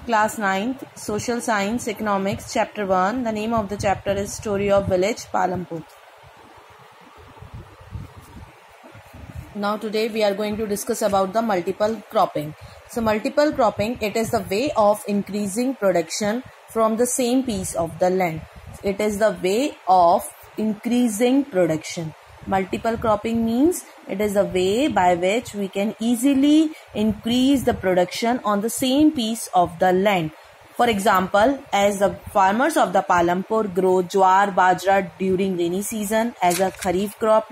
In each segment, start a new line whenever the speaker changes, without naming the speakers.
Class 9th, Social Science, Economics, Chapter 1. The name of the chapter is Story of Village, Palampur. Now today we are going to discuss about the multiple cropping. So multiple cropping, it is the way of increasing production from the same piece of the land. It is the way of increasing production. Multiple cropping means it is a way by which we can easily increase the production on the same piece of the land. For example, as the farmers of the Palampur grow jowar, bajra during rainy season as a kharif crop,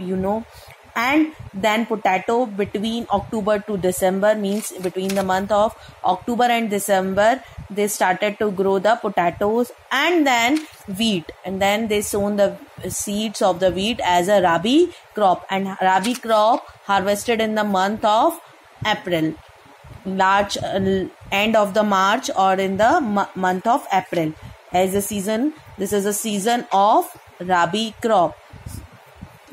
and then potato between October to December, means between the month of October and December they started to grow the potatoes, and then wheat, and then they sown the seeds of the wheat as a rabi crop, and rabi crop harvested in the month of April, large end of the March or in the month of April as a season. This is a season of rabi crop.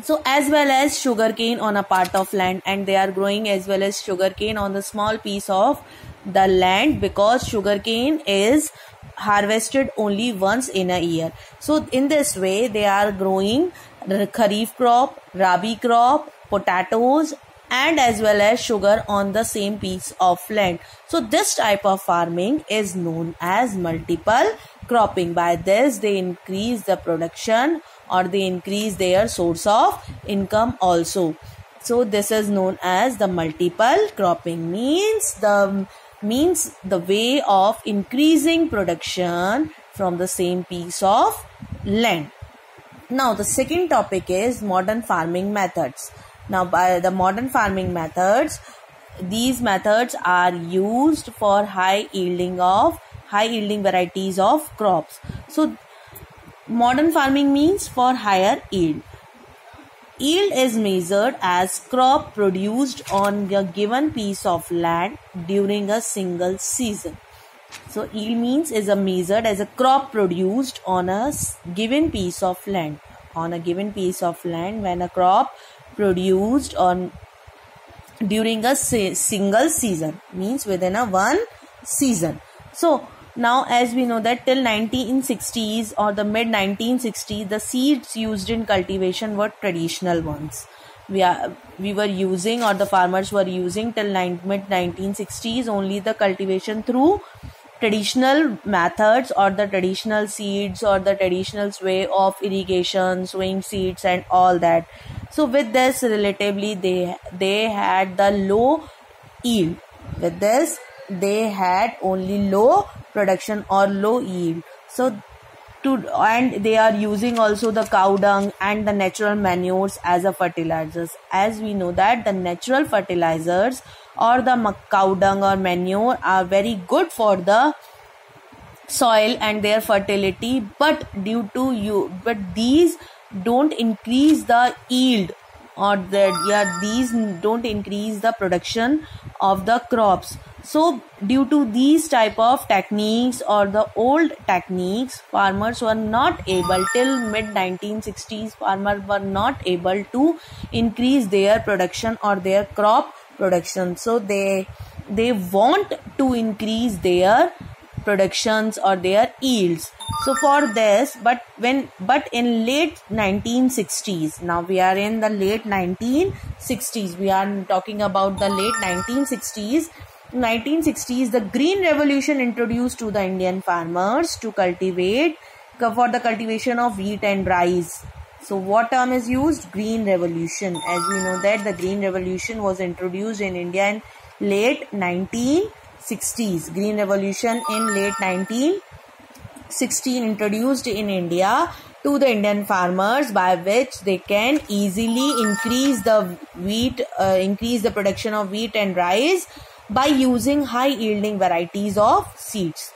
So as well as sugarcane on a part of land, and they are growing as well as sugarcane on the small piece of the land, because sugarcane is harvested only once in a year. So in this way they are growing kharif crop, rabi crop, potatoes, and as well as sugar on the same piece of land. So this type of farming is known as multiple cropping. By this they increase the production or they increase their source of income also. So this is known as the multiple cropping, means the way of increasing production from the same piece of land. Now the second topic is modern farming methods. Now by the modern farming methods, these methods are used for high yielding varieties of crops. So modern farming means for higher yield. Yield is measured as crop produced on a given piece of land during a single season. So yield means is measured as a crop produced on a given piece of land. On a given piece of land, when a crop produced during a single season, means within a one season. So now as we know that till 1960s or the mid 1960s, the seeds used in cultivation were traditional ones. We were using, or the farmers were using till mid 1960s only the cultivation through traditional methods, or the traditional seeds, or the traditional way of irrigation, sowing seeds and all that. So with this relatively they had the low yield. With this they had only low production or low yield. And they are using also the cow dung and the natural manures as a fertilizers. As we know that the natural fertilizers or the cow dung or manure are very good for the soil and their fertility, but these don't increase the yield, or these don't increase the production of the crops. So due to these type of techniques or the old techniques, farmers were not able, till mid 1960s farmers were not able to increase their production or their crop production. So they want to increase their productions or their yields. So for this, but in late 1960s, now we are in the late 1960s, we are talking about the late 1960s. 1960s, the green revolution introduced to the Indian farmers to cultivate for the cultivation of wheat and rice. So what term is used? Green revolution. As we know that the green revolution was introduced in India in late 1960s. Green revolution in late 1916 introduced in India to the Indian farmers, by which they can easily increase the production of wheat and rice by using high yielding varieties of seeds,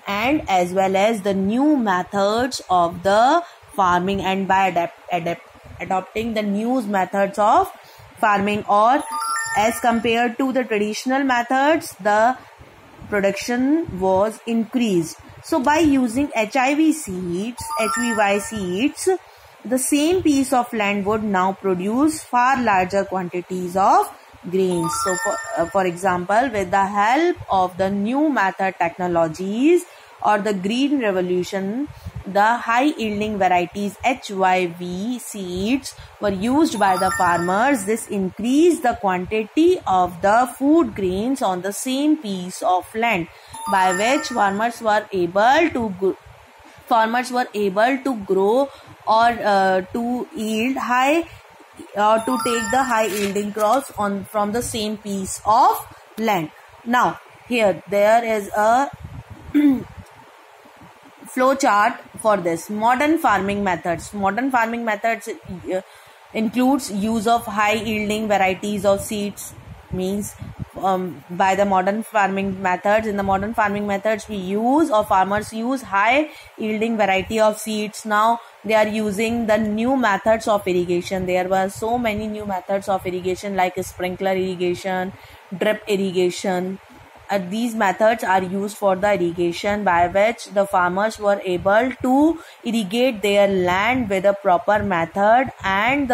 and as well as the new methods of the farming, and by adopting the new methods of farming, or as compared to the traditional methods, the production was increased. So by using HYV seeds, the same piece of land would now produce far larger quantities of grains. So for example, with the help of the new method technologies or the green revolution, the high yielding varieties HYV seeds were used by the farmers. This increased the quantity of the food grains on the same piece of land, by which farmers were able to grow or to yield high or to take the high yielding crops from the same piece of land. Now here there is a flow chart for this. Modern farming methods includes use of high yielding varieties of seeds. Means by the modern farming methods, in the modern farming methods farmers use high yielding variety of seeds. Now they are using the new methods of irrigation. There were so many new methods of irrigation like sprinkler irrigation, drip irrigation. These methods are used for the irrigation, by which the farmers were able to irrigate their land with a proper method, and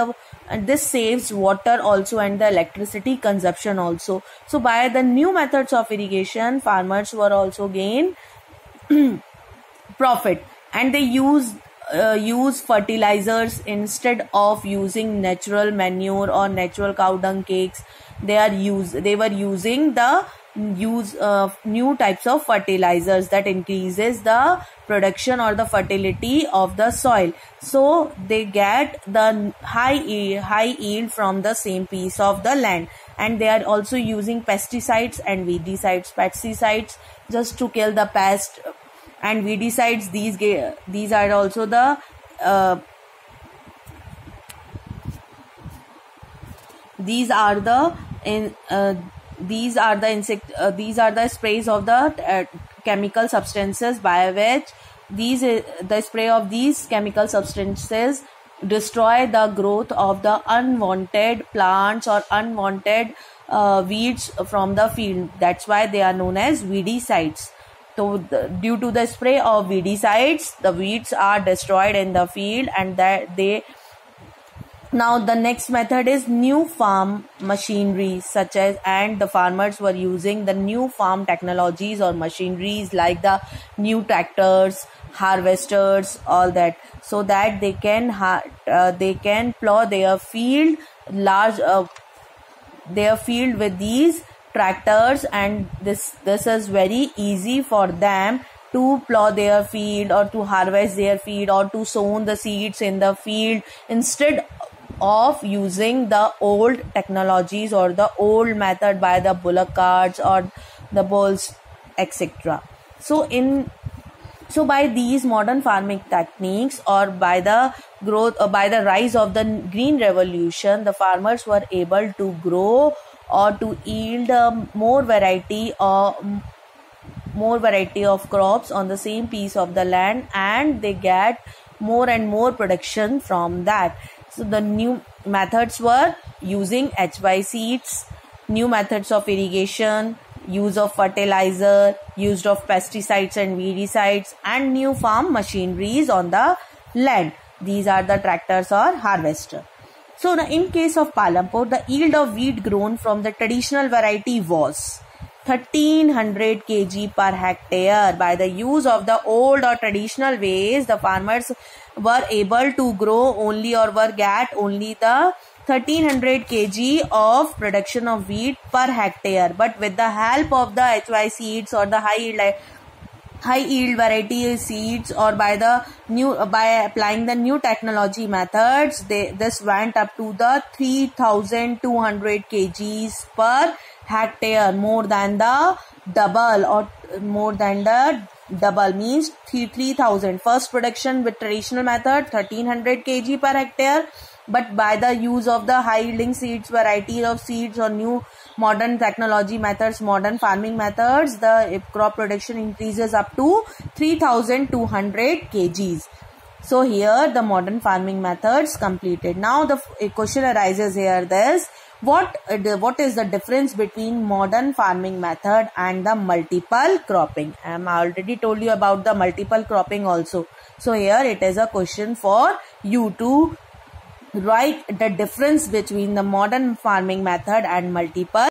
this saves water also and the electricity consumption also. So by the new methods of irrigation, farmers were also gain profit, and they use fertilizers instead of using natural manure or natural cow dung cakes. They were using the new types of fertilizers that increases the production or the fertility of the soil. So they get the high yield from the same piece of the land. And they are also using pesticides and weedicides. Pesticides just to kill the pest, and weedicides, these are also the these are the sprays of the chemical substances, by which the spray of these chemical substances destroy the growth of the unwanted plants or unwanted weeds from the field. That's why they are known as weedicides. So due to the spray of weedicides, the weeds are destroyed in the field, and now the next method is new farm machinery, and the farmers were using the new farm technologies or machineries like the new tractors, harvesters, all that, so that they can plow their field with these tractors, and this is very easy for them to plow their field or to harvest their field or to sow the seeds in the field, instead of using the old technologies or the old method by the bullock carts or the bulls, etc. So by these modern farming techniques, or by the rise of the green revolution, the farmers were able to grow or to yield more variety of crops on the same piece of the land, and they get more and more production from that. So the new methods were using HY seeds, new methods of irrigation, use of fertilizer, use of pesticides and weedicides, and new farm machineries on the land. These are the tractors or harvester. So in case of Palampur, the yield of wheat grown from the traditional variety was 1300 kg per hectare. By the use of the old or traditional ways, the farmers were able to grow only the 1300 kg of production of wheat per hectare. But with the help of the HY seeds or the high yield variety seeds, or by applying the new technology methods, this went up to the 3200 kgs per hectare, more than the double means 3000. First production with traditional method 1300 kg per hectare, but by the use of the high yielding seeds, variety of seeds, or new modern technology methods, modern farming methods, the crop production increases up to 3200 kgs. So here the modern farming methods completed. Now the question arises here, what is the difference between modern farming method and the multiple cropping? I already told you about the multiple cropping also. So here it is a question for you to Write the difference between the modern farming method and multiple